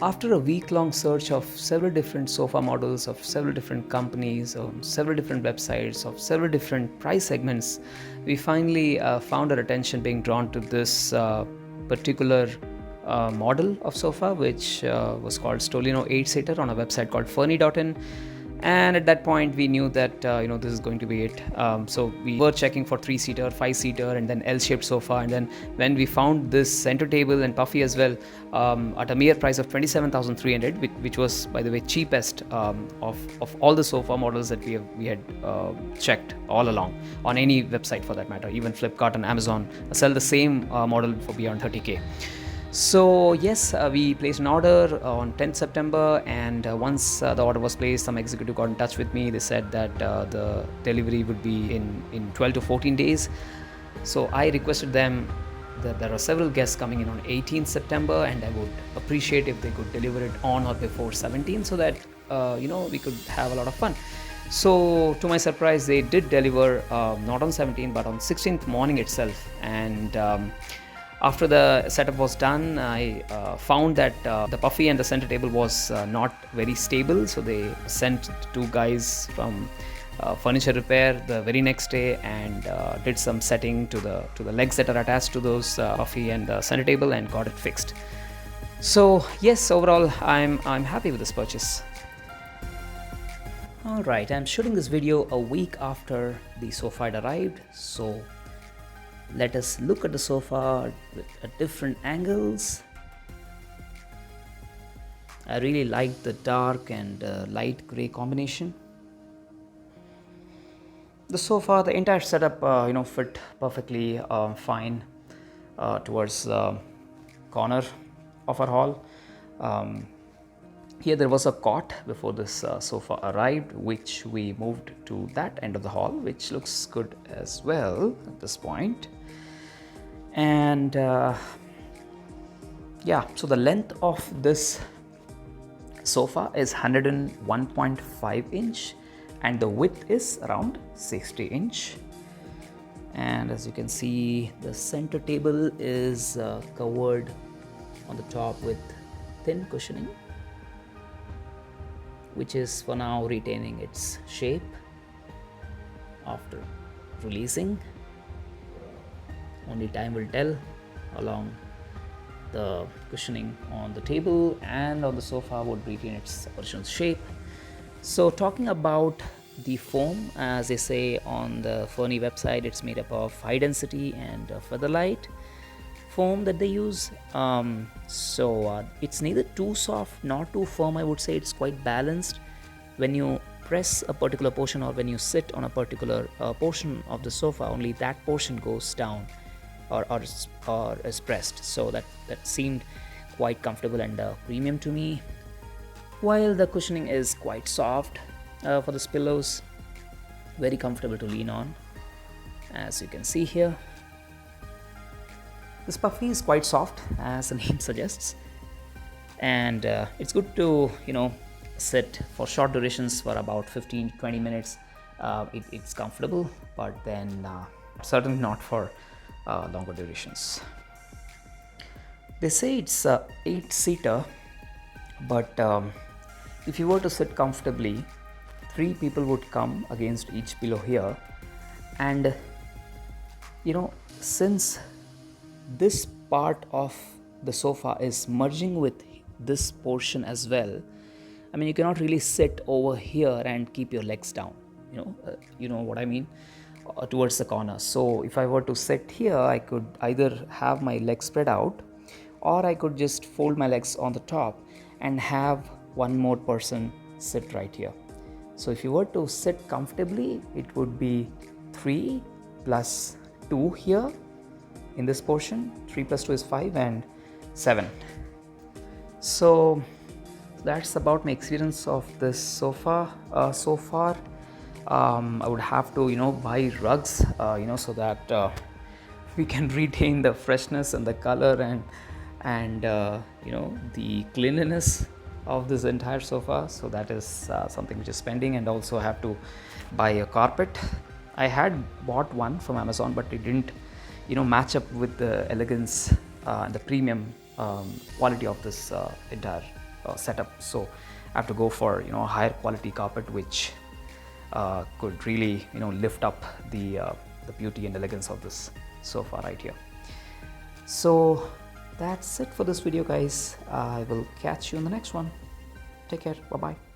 After a week-long search of several different sofa models of several different companies, on several different websites, of several different price segments, we finally found our attention being drawn to this particular model of sofa, which was called Stolino 8-seater on a website called fernie.in. And at that point we knew that this is going to be it. So we were checking for 3-seater, 5-seater, and then L-shaped sofa. And then when we found this center table and Puffy as well, at a mere price of 27,300, which was, by the way, cheapest of all the sofa models that we had checked all along on any website for that matter. Even Flipkart and Amazon sell the same model for beyond 30k. So yes, we placed an order on 10th September, and once the order was placed, some executive got in touch with me. They said that the delivery would be in 12 to 14 days. So I requested them that there are several guests coming in on 18th September, and I would appreciate if they could deliver it on or before 17th, so that we could have a lot of fun. So to my surprise, they did deliver not on 17th but on 16th morning itself. And after the setup was done, I found that the Puffy and the center table was not very stable. So they sent two guys from furniture repair the very next day and did some setting to the legs that are attached to those Puffy and the center table, and got it fixed. So yes, overall I'm happy with this purchase. Alright, I'm shooting this video a week after the sofa had arrived, so let us look at the sofa at different angles. I really like the dark and light grey combination. The sofa, the entire setup, fit perfectly fine towards the corner of our hall. Here there was a cot before this sofa arrived, which we moved to that end of the hall, which looks good as well at this point. And so the length of this sofa is 101.5 inch and the width is around 60 inch. And as you can see, the center table is covered on the top with thin cushioning, which is for now retaining its shape after releasing. Only time will tell along the cushioning on the table and on the sofa would retain its original shape. So talking about the foam, as they say on the Fernie website, it's made up of high density and featherlight foam that they use. It's neither too soft nor too firm. I would say it's quite balanced. When you press a particular portion or when you sit on a particular portion of the sofa, only that portion goes down or is pressed. So that seemed quite comfortable and premium to me. While the cushioning is quite soft for the pillows, very comfortable to lean on, as you can see here. This Puffy is quite soft, as the name suggests, and it's good to sit for short durations for about 15-20 minutes. It's comfortable, but then certainly not for longer durations. They say it's a 8-seater, but if you were to sit comfortably, 3 people would come against each pillow here. And since this part of the sofa is merging with this portion as well, I mean, you cannot really sit over here and keep your legs down, you know what I mean, towards the corner. So if I were to sit here, I could either have my legs spread out, or I could just fold my legs on the top and have one more person sit right here. So if you were to sit comfortably, it would be 3 plus 2 here in this portion. 3 plus 2 is 5 and 7. So that's about my experience of this sofa so far. I would have to buy rugs so that we can retain the freshness and the color and the cleanliness of this entire sofa. So that is something which is pending, and also have to buy a carpet. I had bought one from Amazon, but it didn't match up with the elegance and the premium quality of this entire setup. So I have to go for a higher quality carpet, which could really lift up the beauty and elegance of this sofa right here. So that's it for this video, guys. I will catch you in the next one. Take care. Bye bye.